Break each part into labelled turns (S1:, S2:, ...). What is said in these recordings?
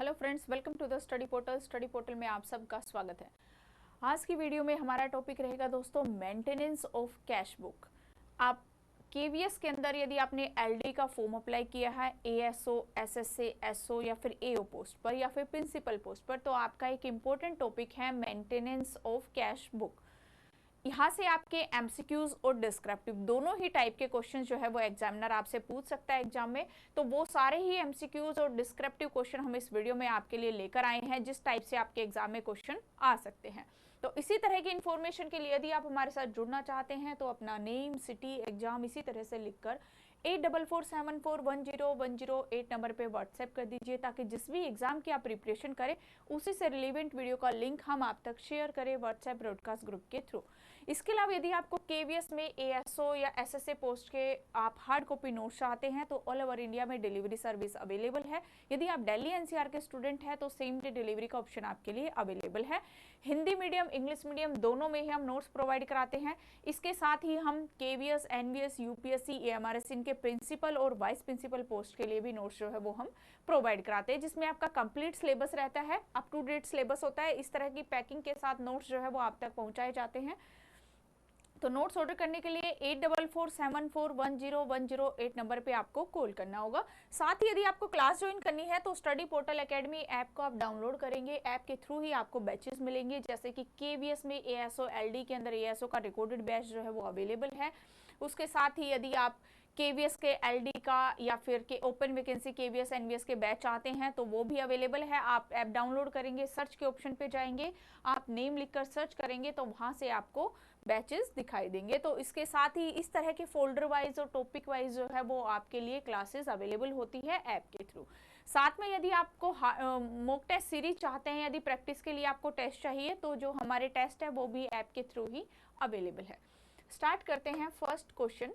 S1: Hello friends, welcome to the study portal. Study portal में आप सबका स्वागत है। आज की वीडियो में हमारा टॉपिक रहेगा दोस्तों मेंटेनेंस ऑफ कैश बुक। आप केवीएस के अंदर यदि आपने एलडी का फॉर्म अप्लाई किया है एएसओ, एसएसए, एसओ या फिर एओ पोस्ट पर या फिर प्रिंसिपल पोस्ट पर, तो आपका एक इम्पोर्टेंट टॉपिक है मेंटेनेंस ऑफ कैश बुक। यहाँ से आपके एमसीक्यूज और डिस्क्रिप्टिव दोनों ही टाइप के क्वेश्चन जो है वो एग्जामिनर आपसे पूछ सकता है एग्जाम में। तो वो सारे ही एमसीक्यूज और डिस्क्रिप्टिव क्वेश्चन हम इस वीडियो में आपके लिए लेकर आए हैं, जिस टाइप से आपके एग्जाम में क्वेश्चन आ सकते हैं। तो इसी तरह की इन्फॉर्मेशन के लिए यदि आप हमारे साथ जुड़ना चाहते हैं तो अपना नेम, सिटी, एग्जाम इसी तरह से लिखकर 8447410108 नंबर पे व्हाट्सएप कर दीजिए, ताकि जिस भी एग्जाम की आप प्रिपरेशन करें उसी से रिलेवेंट वीडियो का लिंक हम आप तक शेयर करें व्हाट्सएप ब्रॉडकास्ट ग्रुप के थ्रू। इसके अलावा यदि आपको केवीएस में एएसओ या एसएसए पोस्ट के आप हार्ड कॉपी नोट्स चाहते हैं तो ऑल ओवर इंडिया में डिलीवरी सर्विस अवेलेबल है। यदि आप दिल्ली एनसीआर के स्टूडेंट हैं तो सेम डे डिलीवरी का ऑप्शन आपके लिए अवेलेबल है। हिंदी मीडियम, इंग्लिश मीडियम दोनों में ही हम नोट्स प्रोवाइड कराते हैं। इसके साथ ही हम केवीएस, एनवीएस, यूपीएससी, एएमआरएस इनके प्रिंसिपल और वाइस प्रिंसिपल पोस्ट के लिए भी नोट्स जो है वो हम प्रोवाइड कराते हैं, जिसमें आपका कंप्लीट सिलेबस रहता है, अप टू डेट सिलेबस होता है। इस तरह की पैकिंग के साथ नोट्स जो है वो आप तक पहुंचाए जाते हैं। तो नोट्स ऑर्डर करने के लिए 8447410108 नंबर पे आपको कॉल करना होगा। साथ ही यदि आपको क्लास ज्वाइन करनी है तो स्टडी पोर्टल एकेडमी ऐप को आप डाउनलोड करेंगे। ऐप के थ्रू ही आपको बैचेस मिलेंगे, जैसे कि केवीएस में एएसओ, एलडी के अंदर एएसओ का रिकॉर्डेड बैच जो है वो अवेलेबल है। उसके साथ ही यदि आप केवीएस के एलडी का या फिर के ओपन वैकेंसी केवीएस, एनवीएस के बैच चाहते हैं तो वो भी अवेलेबल है। आप ऐप डाउनलोड करेंगे, सर्च के ऑप्शन पे जाएंगे, आप नेम लिखकर सर्च करेंगे तो वहां से आपको बैचेस दिखाई देंगे। तो इसके साथ ही इस तरह के फोल्डर वाइज और टॉपिक वाइज जो है वो आपके लिए क्लासेस अवेलेबल होती है ऐप के थ्रू। साथ में यदि आपको मॉक टेस्ट सीरीज चाहते हैं, यदि प्रैक्टिस के लिए आपको टेस्ट चाहिए तो जो हमारे टेस्ट है वो भी ऐप के थ्रू ही अवेलेबल है। स्टार्ट करते हैं first question.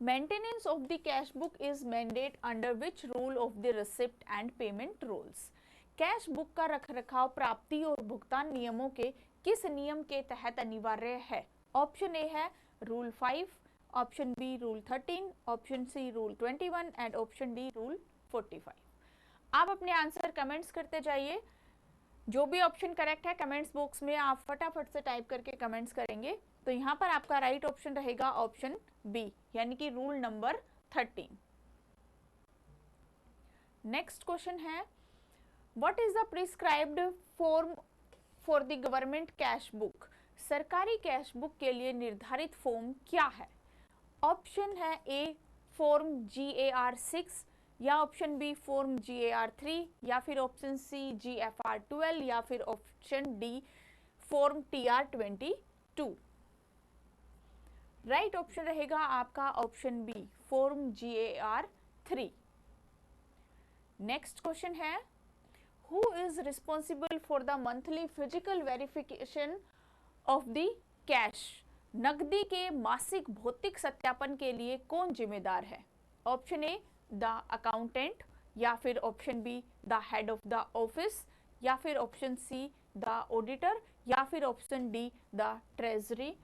S1: Maintenance of the cash book is mandate under which rule of the receipt and payment rules? Cash book का रखरखाव प्राप्ति और भुगतान नियमों के किस नियम के तहत अनिवार्य है? ऑप्शन ए है rule 5, option B rule 13, option C rule 21 and option D rule 45। आप अपने आंसर कमेंट्स करते जाइए। जो भी ऑप्शन करेक्ट है कमेंट्स बॉक्स में आप फटाफट से टाइप करके कमेंट्स करेंगे। तो यहाँ पर आपका राइट ऑप्शन रहेगा ऑप्शन बी, यानी कि रूल नंबर 13। नेक्स्ट क्वेश्चन है, what is the prescribed form for the government cash book? सरकारी कैश बुक के लिए निर्धारित फॉर्म क्या है? ऑप्शन है ए फॉर्म GAR 6 या ऑप्शन बी फॉर्म GAR 3 या फिर ऑप्शन सी GFR 12 या फिर option D form TR 22। Right option रहेगा आपका option B form GAR 3। Next question है, who is responsible for the monthly physical verification of the cash? नकदी के मासिक भौतिक सत्यापन के लिए कौन जिम्मेदार है? ऑप्शन ए द अकाउंटेंट या फिर option B the head of the office या फिर ऑप्शन सी द ऑडिटर या फिर option D the treasury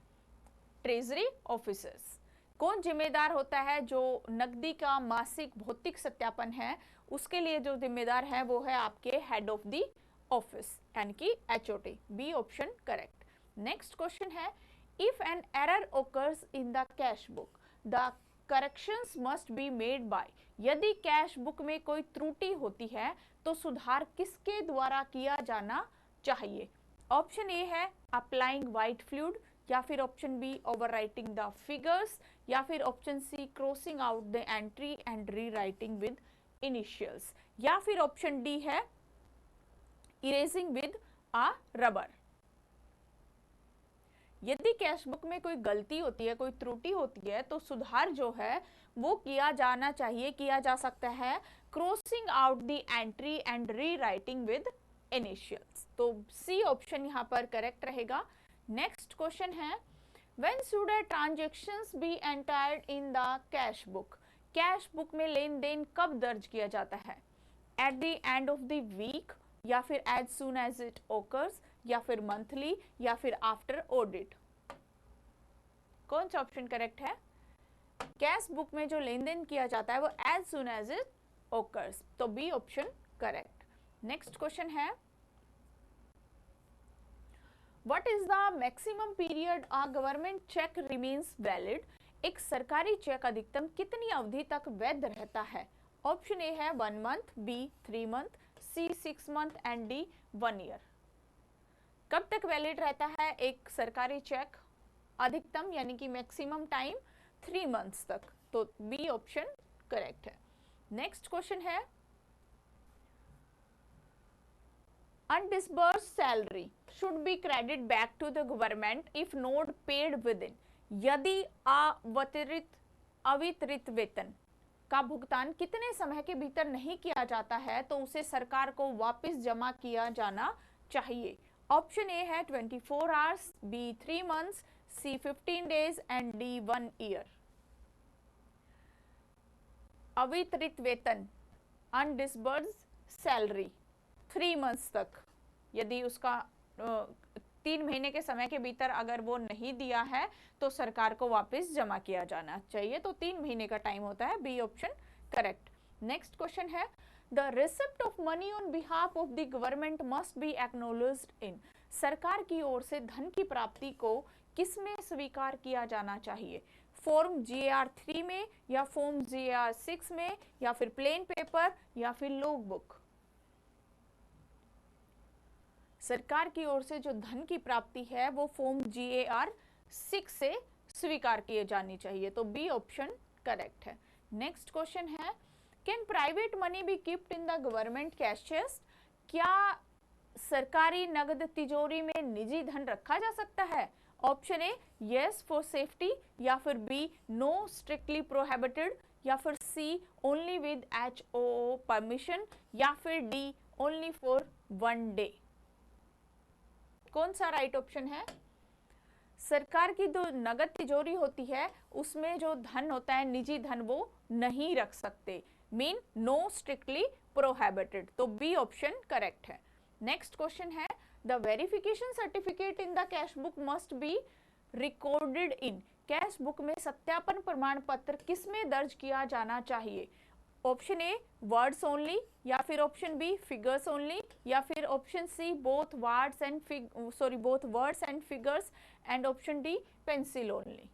S1: officers. कौन जिम्मेदार होता है? जो नकदी का मासिक भौतिक सत्यापन है उसके लिए जो जिम्मेदार है वो है आपके हेड ऑफ द ऑफिस, यानी कि HOD। B option correct. Next question है, if an error occurs in the cash book, the corrections must be made by। यदि कैश बुक में कोई त्रुटि होती है तो सुधार किसके द्वारा किया जाना चाहिए? ऑप्शन ए है अप्लाइंग व्हाइट फ्लूइड या फिर option B overwriting the figures या फिर option C crossing out the entry and rewriting with initials या फिर ऑप्शन डी है इरेजिंग विद अ रबर। यदि कैश बुक में कोई गलती होती है, कोई त्रुटि होती है तो सुधार जो है वो किया जाना चाहिए, किया जा सकता है crossing out the entry and rewriting with initials. तो सी ऑप्शन यहाँ पर करेक्ट रहेगा। नेक्स्ट क्वेश्चन है, when should a transactions be entered in the cash book? Cash book में लेन देन कब दर्ज किया जाता है? At the end of the week या फिर as soon as it occurs या फिर मंथली या फिर आफ्टर ऑडिट? कौन सा ऑप्शन करेक्ट है? कैश बुक में जो लेन देन किया जाता है वो as soon as it occurs, तो B option correct. Next question है, what is the maximum period a government cheque remains valid? एक सरकारी चेक अधिकतम कितनी अवधि तक वैध रहता है? ऑप्शन ए है 1 month, B 3 month, C 6 month and D 1 year. कब तक वैलिड रहता है एक सरकारी चेक? अधिकतम यानी कि मैक्सिमम टाइम 3 मंथ्स तक, तो बी ऑप्शन करेक्ट है। नेक्स्ट क्वेश्चन है, undisbursed salary should be credited back to the government if not paid within। यदि अवितरित वेतन का भुगतान कितने समय के भीतर नहीं किया जाता है तो उसे सरकार को वापस जमा किया जाना चाहिए? ऑप्शन ए है 24 hours, B 3 months, C 15 days and D 1 year. अवितरित वेतन अनडिसबर्स्ड सैलरी 3 मंथ्स तक, यदि उसका 3 महीने के समय के भीतर अगर वो नहीं दिया है तो सरकार को वापस जमा किया जाना चाहिए, तो 3 महीने का टाइम होता है, B option correct. Next question है, the receipt of money on behalf of the government must be acknowledged in. सरकार की ओर से धन की प्राप्ति को किसमें स्वीकार किया जाना चाहिए? फॉर्म GAR 3 में, या फॉर्म GAR 6 में, या फिर प्लेन पेपर, या फिर लॉग बुक? सरकार की ओर से जो धन की प्राप्ति है वो फॉर्म GAR 6 से स्वीकार किए जानी चाहिए, तो बी ऑप्शन करेक्ट है। नेक्स्ट क्वेश्चन है, can private money be keeped in the government cash chest? क्या सरकारी नगद तिजोरी में निजी धन रखा जा सकता है? Option A yes for safety, या फिर बी नो स्ट्रिक्टली प्रोहिबिटेड, या फिर सी ओनली विद HOO परमिशन, या फिर डी ओनली फॉर 1 डे। कौन सा राइट ऑप्शन है? सरकार की जो नगद तिजोरी होती है उसमें जो धन होता है निजी धन वो नहीं रख सकते, मीन नो स्ट्रिक्टली प्रोहिबिटेड, तो बी ऑप्शन करेक्ट है। नेक्स्ट क्वेश्चन है, the verification certificate in the cash book must be recorded in. Cash book में सत्यापन प्रमाण पत्र किसमें दर्ज किया जाना चाहिए? ऑप्शन ए वर्ड्स ओनली, या फिर ऑप्शन बी फिगर्स ओनली, या फिर option C both words and figures, and option D pencil only.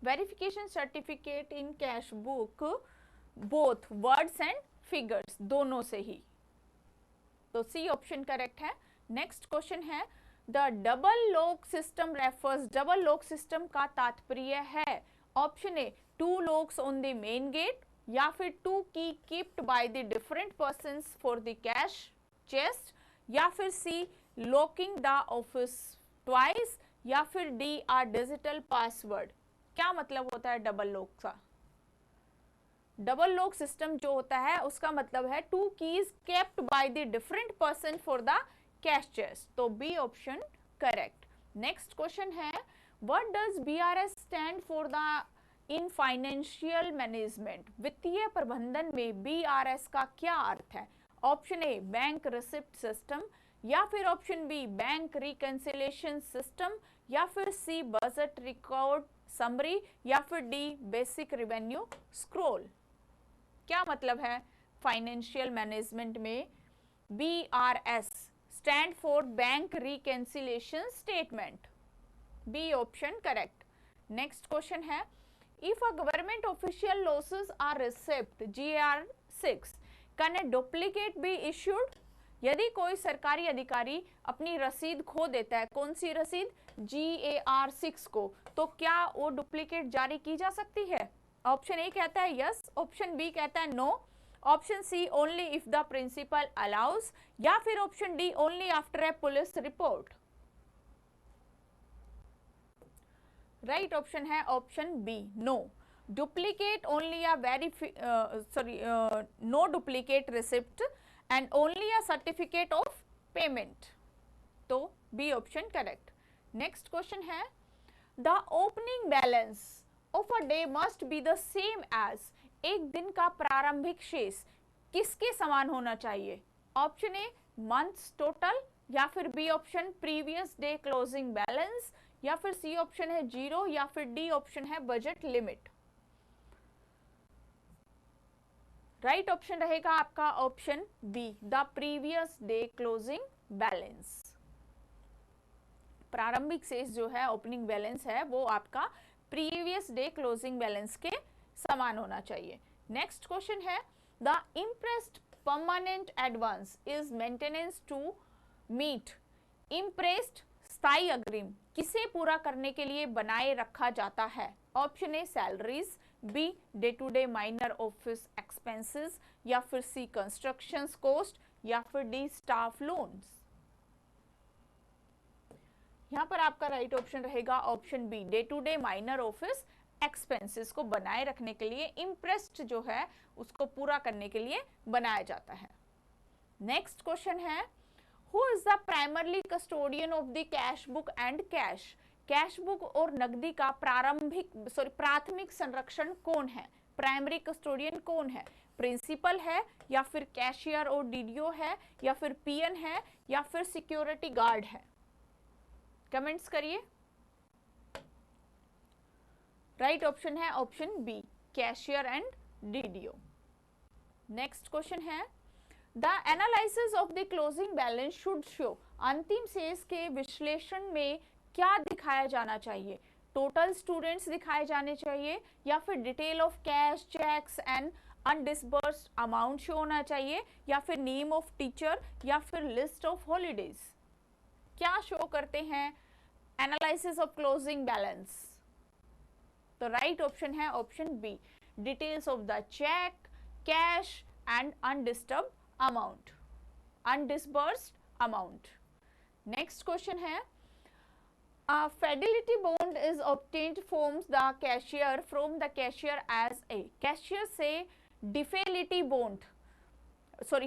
S1: Verification certificate in cash book both words and figures, दोनों से ही, तो सी ऑप्शन करेक्ट है। नेक्स्ट क्वेश्चन है, the double lock system refers. Double lock system का तात्पर्य है, option A 2 locks on the main gate, या फिर 2 key kept by the different persons for the cash chest, या फिर C locking the office twice, या फिर D a digital password। क्या मतलब होता है डबल लॉक का? डबल लॉक सिस्टम जो होता है उसका मतलब है 2 keys kept by the different person for the cash chest, तो B option correct. Next question है, what does BRS stand for the in financial management? वित्तीय प्रबंधन में BRS का क्या अर्थ है? Option A bank receipt system, या फिर option B bank reconciliation system, या फिर सी बजट रिकॉर्ड समरी, या फिर डी बेसिक रेवेन्यू स्क्रॉल। क्या मतलब है फाइनेंशियल मैनेजमेंट में BRS stand for bank reconciliation statement, B option correct. Next question है, if a government official losses are receipt GAR 6 can a duplicate be issued? यदि कोई सरकारी अधिकारी अपनी रसीद खो देता है, कौन सी रसीद? GAR 6 को, तो क्या वो डुप्लीकेट जारी की जा सकती है? ऑप्शन ए कहता है यस, ऑप्शन बी कहता है no, option C only if the principal allows, या फिर option D only after a police report. Right option है option B no, duplicate only no duplicate receipt and only a certificate of payment, तो B option correct. Next question है, the opening balance of a day must be the same as. एक दिन का प्रारंभिक शेष किसके समान होना चाहिए? ऑप्शन ए मंथ्स टोटल, या फिर B option previous day closing balance, या फिर सी ऑप्शन है 0, या फिर डी ऑप्शन है बजट लिमिट। राइट ऑप्शन रहेगा आपका option B, the previous day closing balance. प्रारंभिक शेष जो है, ओपनिंग बैलेंस है, वो आपका प्रीवियस डे क्लोजिंग बैलेंस के समान होना चाहिए। नेक्स्ट क्वेश्चन है, the impressed permanent advance is maintenance to meet impressed स्थायी अग्रिम किसे पूरा करने के लिए बनाए रखा जाता है? Option A salaries, B day to day minor office expenses, या फिर सी कंस्ट्रक्शन कॉस्ट, या फिर डी स्टाफ लोन्स। यहां पर आपका राइट ऑप्शन रहेगा option B, day to day minor office expenses को बनाए रखने के लिए, इम्प्रेस्ड जो है उसको पूरा करने के लिए बनाया जाता है। नेक्स्ट क्वेश्चन है, who is the primarily custodian of the cash book and cash? Cash book और नकदी का प्राथमिक संरक्षण कौन है? प्राइमरी कस्टोडियन कौन है? प्रिंसिपल है, या फिर कैशियर और डीडीओ है, या फिर पीएन है, या फिर सिक्योरिटी गार्ड है? कमेंट्स करिए। राइट ऑप्शन है option B, cashier and DDO. Next question है, the analysis of the closing balance should show, अंतिम शेष के विश्लेषण में क्या दिखाया जाना चाहिए? टोटल स्टूडेंट्स दिखाए जाने चाहिए, या फिर detail of cash cheques and undisbursed amount show होना चाहिए, या फिर नेम ऑफ टीचर, या फिर लिस्ट ऑफ हॉलीडेज? क्या शो करते हैं एनालिसिस ऑफ क्लोजिंग बैलेंस? तो राइट ऑप्शन है option B, details of the cheque, cash and undisturbed amount, undisbursed amount. Next question है, fidelity bond is obtained from the cashier as a, cashier से डिफेलिटी bond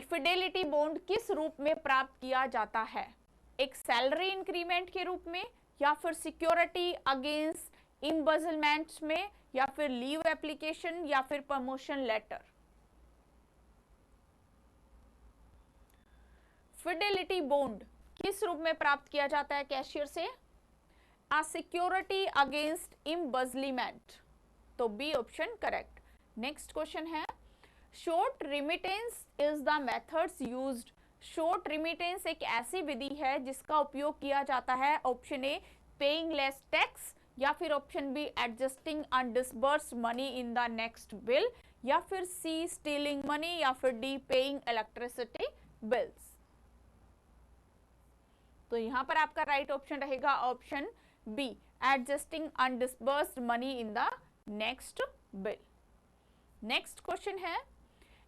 S1: Fidelity bond किस रूप में प्राप्त किया जाता है? एक सैलरी इंक्रीमेंट के रूप में, या फिर सिक्योरिटी अगेंस्ट इम्बेजलमेंट में, या फिर लीव एप्लीकेशन, या फिर प्रमोशन लेटर? फिडेलिटी बॉन्ड किस रूप में प्राप्त किया जाता है कैशियर से? आ सिक्योरिटी अगेंस्ट इम्बेजलमेंट, तो B option correct. Next question है, short remittance is the methods used, short remittance एक ऐसी विधि है जिसका उपयोग किया जाता है। Option A paying less tax, या फिर option B adjusting undisbursed money in the next bill, या फिर सी स्टीलिंग मनी, या फिर डी पेइंग इलेक्ट्रिसिटी बिल्स। तो यहां पर आपका राइट ऑप्शन रहेगा option B, adjusting undisbursed money in the next bill. Next question है,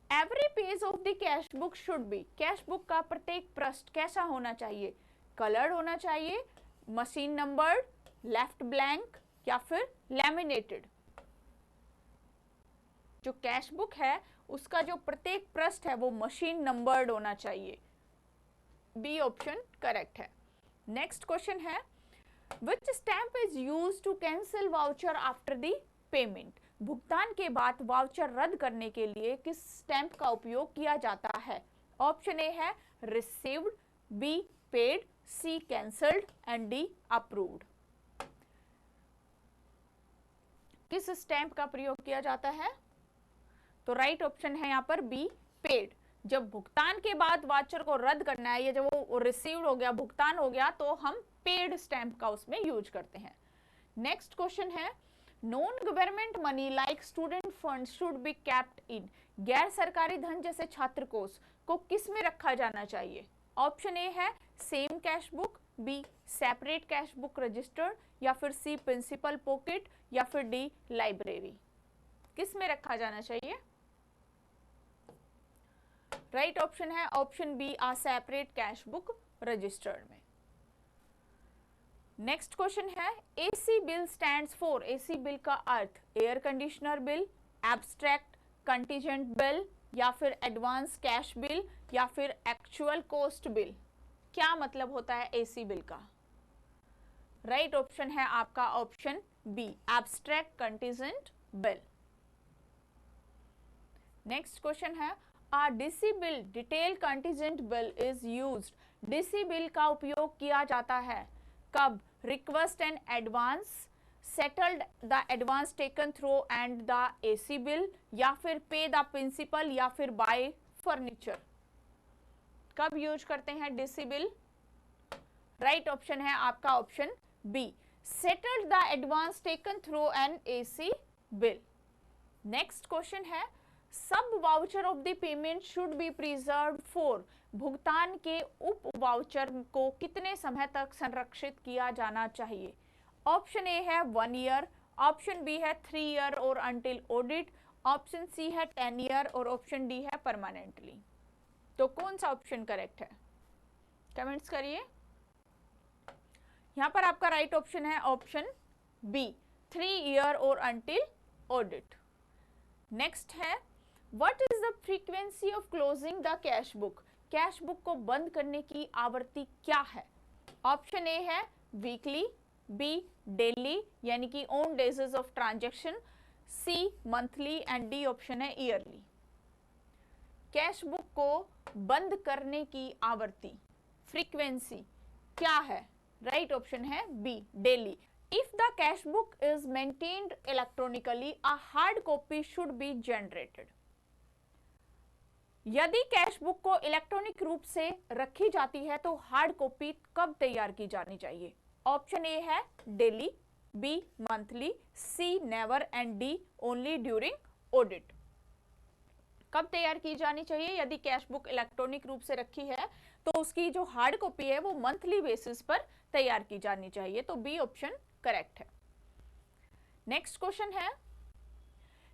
S1: every page of the cash book should be, cash book का प्रत्येक पृष्ठ कैसा होना चाहिए? कलर्ड होना चाहिए, मशीन नंबर्ड, लेफ्ट ब्लैंक, या फिर लैमिनेटेड? जो कैश बुक है उसका जो प्रत्येक पृष्ठ है वो मशीन नंबर्ड होना चाहिए, बी ऑप्शन करेक्ट है। नेक्स्ट क्वेश्चन है, which stamp is used to cancel voucher after the payment, भुगतान के बाद वाउचर रद्द करने के लिए किस स्टैम्प का उपयोग किया जाता है? ऑप्शन ए है received, B paid, C cancelled and D approved. किस स्टैम्प का प्रयोग किया जाता है? तो राइट ऑप्शन है यहाँ पर बी पेड। जब भुगतान के बाद वाउचर को रद्द करना है, या जब वो रिसीव्ड हो गया, भुगतान हो गया, तो हम पेड स्टैम्प का उसमें यूज करते हैं। नेक्स्ट क्वेश्चन है, non government money like student fund should be kept in, गैर सरकारी धन जैसे छात्र कोष को किस में रखा जाना चाहिए? ऑप्शन ए है same cash book, B separate cash book registered, या फिर सी प्रिंसिपल पॉकेट, या फिर डी लाइब्रेरी? किस में रखा जाना चाहिए? राइट ऑप्शन है option B, a separate cash book registered में। नेक्स्ट क्वेश्चन है, AC bill stands for, AC bill का अर्थ air conditioner bill, abstract contingent bill, या फिर एडवांस कैश बिल, या फिर एक्चुअल कॉस्ट बिल? क्या मतलब होता है एसी बिल का? राइट ऑप्शन है आपका option B, abstract contingent bill. Next question है, a DC bill detail contingent bill is used, DC bill का उपयोग किया जाता है कब? Request and advance, settled the advance taken through and the AC bill, या फिर पे द प्रिंसिपल, या फिर बाय फर्नीचर। कब यूज करते हैं डीसी बिल? राइट ऑप्शन है आपका option B, settled the advance taken through an AC bill. Next question है, sub voucher of the payment should be preserve for, भुगतान के उप वाउचर को कितने समय तक संरक्षित किया जाना चाहिए? ऑप्शन ए है 1 ईयर, ऑप्शन बी है 3 ईयर और अंटिल ऑडिट, ऑप्शन सी है 10 ईयर और ऑप्शन डी है परमानेंटली। तो कौन सा ऑप्शन करेक्ट है? कमेंट्स करिए। यहां पर आपका राइट ऑप्शन है ऑप्शन बी, 3 ईयर और अंटिल ऑडिट। नेक्स्ट है, what is the frequency of closing the cash book, cash book को बंद करने की आवृत्ति क्या है? ऑप्शन ए है वीकली, बी डेली यानी कि on days of transaction, C monthly and D option है ईयरली। कैश बुक को बंद करने की आवृत्ति फ्रीक्वेंसी क्या है? राइट ऑप्शन है B daily. If the cash book is maintained electronically, a hard copy should be generated. यदि कैश बुक को इलेक्ट्रॉनिक रूप से रखी जाती है तो हार्ड कॉपी कब तैयार की जानी चाहिए? ऑप्शन ए है daily, B monthly, C never and D only during audit. कब तैयार की जानी चाहिए? यदि कैश बुक इलेक्ट्रॉनिक रूप से रखी है तो उसकी जो हार्ड कॉपी है वो मंथली बेसिस पर तैयार की जानी चाहिए, तो बी ऑप्शन करेक्ट है। नेक्स्ट क्वेश्चन है,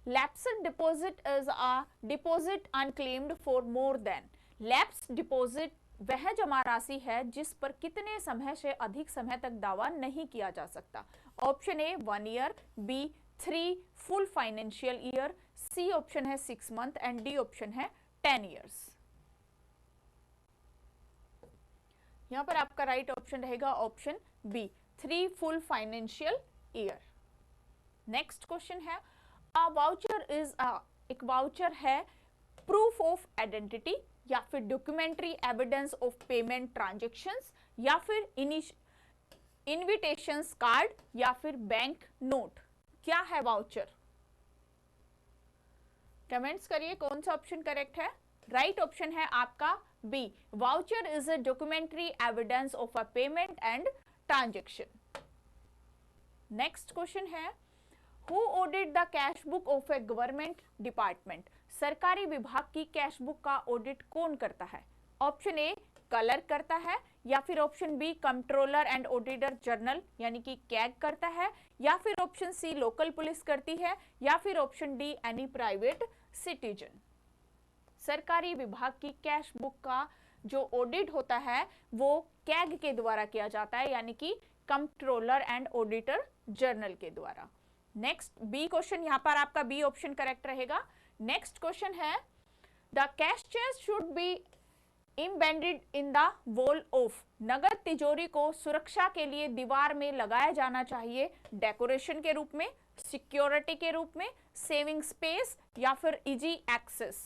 S1: lapsed deposit is a deposit unclaimed for more than, lapsed deposit वह जमा राशि है जिस पर कितने समय से अधिक समय तक दावा नहीं किया जा सकता? Option A 1 year, B 3 full financial year, C option है 6 मंथ एंड डी ऑप्शन है 10 ईयर्स। यहां पर आपका राइट ऑप्शन रहेगा option B 3 full financial year. Next question है, अ वाउचर इज एक वाउचर है प्रूफ ऑफ आइडेंटिटी या फिर documentary evidence of payment transactions या फिर इनविटेशंस कार्ड या फिर बैंक नोट। क्या है वाउचर? कमेंट्स करिए कौन सा ऑप्शन करेक्ट है। राइट ऑप्शन है आपका B, voucher is a documentary evidence of a payment and transaction. Next question है, who audit the cash book of a government department, सरकारी विभाग की कैश बुक का ऑडिट कौन करता है? ऑप्शन ए कलर करता है, या फिर option B controller and auditor general यानी कि कैग करता है, या फिर ऑप्शन सी लोकल पुलिस करती है, या फिर option D any private citizen. सरकारी विभाग की कैश बुक का जो ऑडिट होता है वो कैग के द्वारा किया जाता है यानी कि कंट्रोलर एंड ऑडिटर जनरल के द्वारा। नेक्स्ट बी क्वेश्चन, यहां पर आपका बी ऑप्शन करेक्ट रहेगा। नेक्स्ट क्वेश्चन है, the cash chest should be embedded in the wall of, नगद तिजोरी को सुरक्षा के लिए दीवार में लगाया जाना चाहिए डेकोरेशन के रूप में, सिक्योरिटी के रूप में, सेविंग स्पेस या फिर इजी एक्सेस।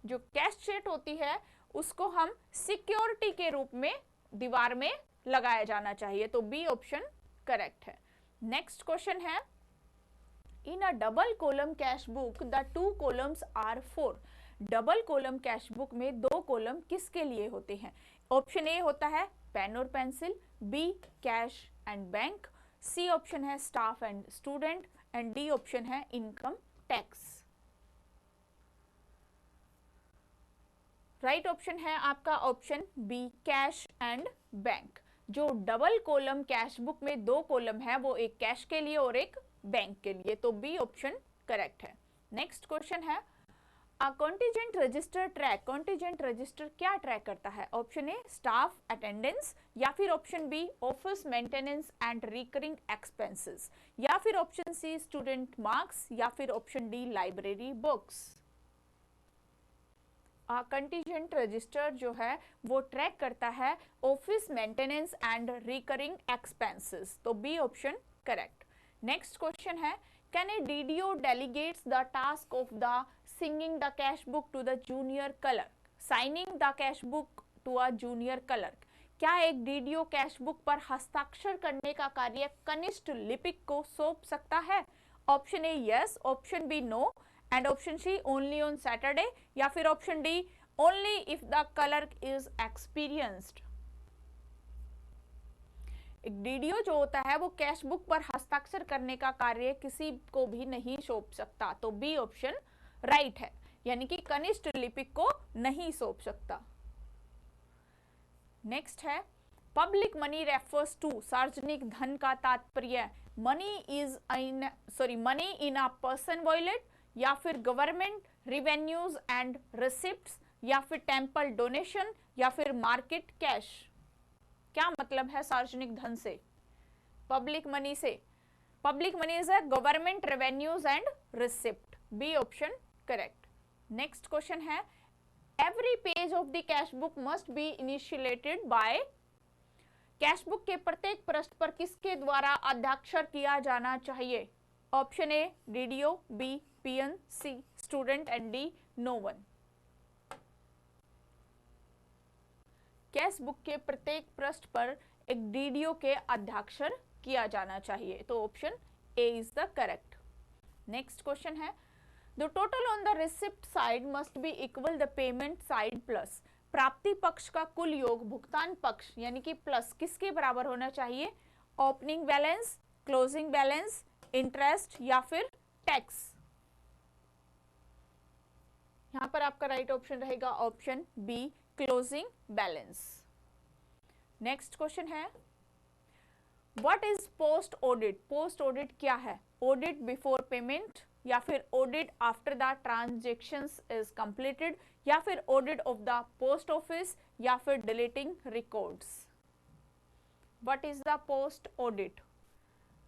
S1: जो कैश चेस्ट होती है उसको हम सिक्योरिटी के रूप में दीवार में लगाया जाना चाहिए, तो बी ऑप्शन करेक्ट है। नेक्स्ट क्वेश्चन है, in a double column cash book the 2 columns are for, double column cash book में 2 कॉलम किसके लिए होते हैं? ऑप्शन ए होता है पेन और pencil, B cash and bank, C option है staff and student and D option है इनकम टैक्स। राइट ऑप्शन है आपका option B cash and bank. जो डबल कॉलम कैश बुक में 2 कॉलम है वो एक कैश के लिए और एक बैंक के लिए, तो बी ऑप्शन करेक्ट है। नेक्स्ट क्वेश्चन है, contingent register track, contingent register क्या ट्रैक करता है? ऑप्शन ए स्टाफ अटेंडेंस, या फिर option B office maintenance and recurring expenses, या फिर ऑप्शन सी स्टूडेंट मार्क्स, या फिर option D library books. Contingent register जो है वो ट्रैक करता है office maintenance and recurring expenses, तो B option correct. Next question है, can a DDO delegates the task of the singing the cash book to the junior clerk, signing the cash book to a junior clerk, क्या एक DDO cash book पर हस्ताक्षर करने का कार्य कनिष्ठ लिपिक को सौंप सकता है? Option A yes, option B no, and option C only on Saturday, या फिर option D only if the clerk is experienced. एक डीडीओ जो होता है वो कैश बुक पर हस्ताक्षर करने का कार्य किसी को भी नहीं सौंप सकता, तो बी ऑप्शन राइट है, यानी कि कनिष्ठ लिपिक को नहीं सौंप सकता। नेक्स्ट है पब्लिक मनी रेफर्स टू, सार्वजनिक धन का तात्पर्य money in a person wallet, या फिर गवर्नमेंट रिवेन्यूज एंड रिसिप्ट्स, या फिर टेम्पल डोनेशन, या फिर मार्केट कैश। क्या मतलब है सार्वजनिक धन से, पब्लिक मनी से? Public money is a government revenues and receipt, B option correct. Next question है every page of the cash book must be initiated by, cash book के प्रत्येक पृष्ठ पर किसके द्वारा हस्ताक्षर किया जाना चाहिए? Option A DDO, B PN, C student and D no one. Cash book के प्रत्येक पृष्ठ पर एक डीडीओ के हस्ताक्षर किया जाना चाहिए, तो option A is the correct. Next question है the total on the receipt side must be equal the payment side plus, प्राप्ति पक्ष का कुल योग भुगतान पक्ष यानी कि प्लस किसके बराबर होना चाहिए? Opening balance, closing balance, interest, या फिर टैक्स। यहां पर आपका राइट ऑप्शन रहेगा option B closing balance. Next question है what is post audit, post audit क्या है? ऑडिट बिफोर पेमेंट, या फिर audit after the transactions is completed, या फिर audit of the post office, या फिर deleting records. What is the post audit?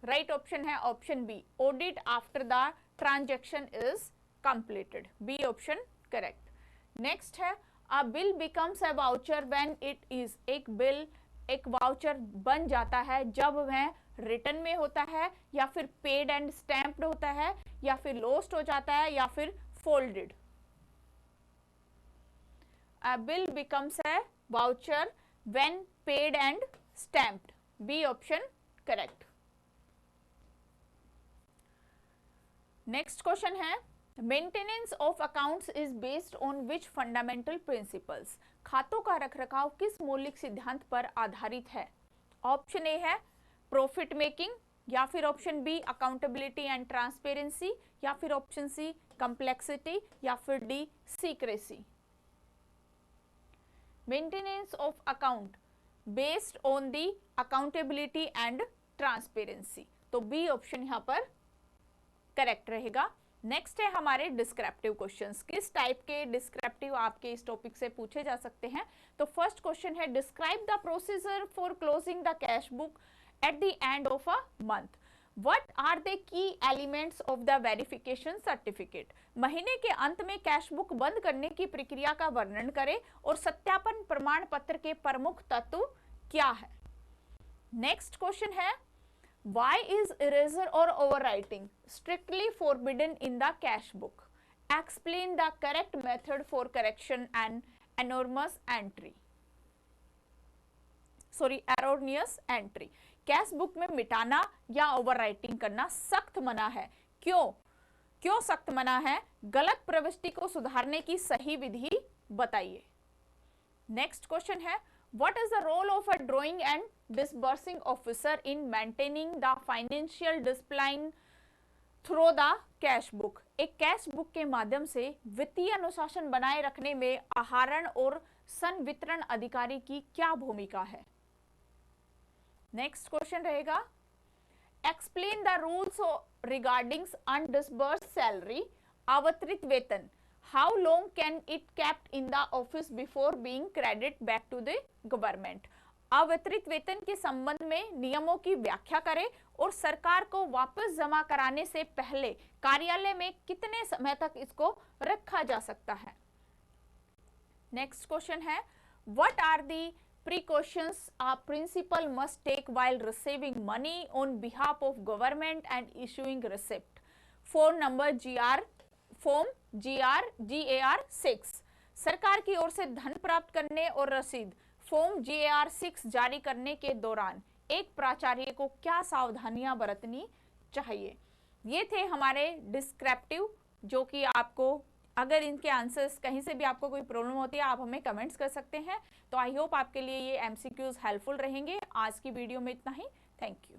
S1: Right option है option B audit after the transaction is completed, B option correct. Next है a bill becomes a voucher when it is, एक bill एक voucher बन जाता है जब वह return में होता है, या फिर पेड एंड स्टैम्प्ड होता है, या फिर लॉस्ट हो जाता है, या फिर folded. A bill becomes a voucher when paid and stamped, B option correct. Next question है maintenance of accounts is based on which fundamental principles, खातों का रखरखाव किस मौलिक सिद्धांत पर आधारित है? ऑप्शन ए है प्रॉफिट मेकिंग, या फिर option B accountability and transparency, या फिर ऑप्शन सी कंप्लेक्सिटी, या फिर D secrecy. Maintenance of account based on the accountability and transparency, तो बी ऑप्शन यहां पर करेक्ट रहेगा। नेक्स्ट है हमारे डिस्क्रिप्टिव क्वेश्चंस, किस टाइप के डिस्क्रिप्टिव आपके इस टॉपिक से पूछे जा सकते हैं? तो फर्स्ट क्वेश्चन है describe the procedure for closing the cash book at the end of a month, what are the key elements of the verification certificate, महीने के अंत में कैश बुक बंद करने की प्रक्रिया का वर्णन करें और सत्यापन प्रमाण पत्र के प्रमुख तत्व क्या है? नेक्स्ट क्वेश्चन है Why is eraser or overwriting strictly forbidden in the cash book? Explain the correct method for correction and erroneous entry. Erroneous entry. Cash book में मिटाना या ओवरराइटिंग करना सख्त मना है। क्यों सख्त मना है? गलत प्रविष्टि को सुधारने की सही विधि बताइए। नेक्स्ट क्वेश्चन है What is the role of a drawing and disbursing officer in maintaining the financial discipline through the cash book? एक कैश बुक के माध्यम से वित्तीय अनुशासन बनाए रखने में आहरण और संवितरण अधिकारी की क्या भूमिका है? नेक्स्ट क्वेश्चन रहेगा explain the rules regarding undisbursed salary, अवितरित वेतन, how long can it kept in the office before being credited back to the government? अवितरित वेतन के संबंध में नियमों की व्याख्या करें और सरकार को वापस जमा कराने से पहले कार्यालय में कितने समय तक इसको रखा जा सकता है? नेक्स्ट क्वेश्चन है what are the precautions a principal must take while receiving money on behalf of government and issuing receipt? Phone number form GR 6 सरकार की ओर से धन प्राप्त करने और रसीद फॉर्म JAR-6 जारी करने के दौरान एक प्राचार्य को क्या सावधानियां बरतनी चाहिए। ये थे हमारे डिस्क्रिप्टिव, जो कि आपको अगर इनके आंसर्स कहीं से भी आपको कोई प्रॉब्लम होती है आप हमें कमेंट्स कर सकते हैं। तो आई होप आपके लिए ये MCQs हेल्पफुल रहेंगे। आज की वीडियो में इतना ही। Thank you.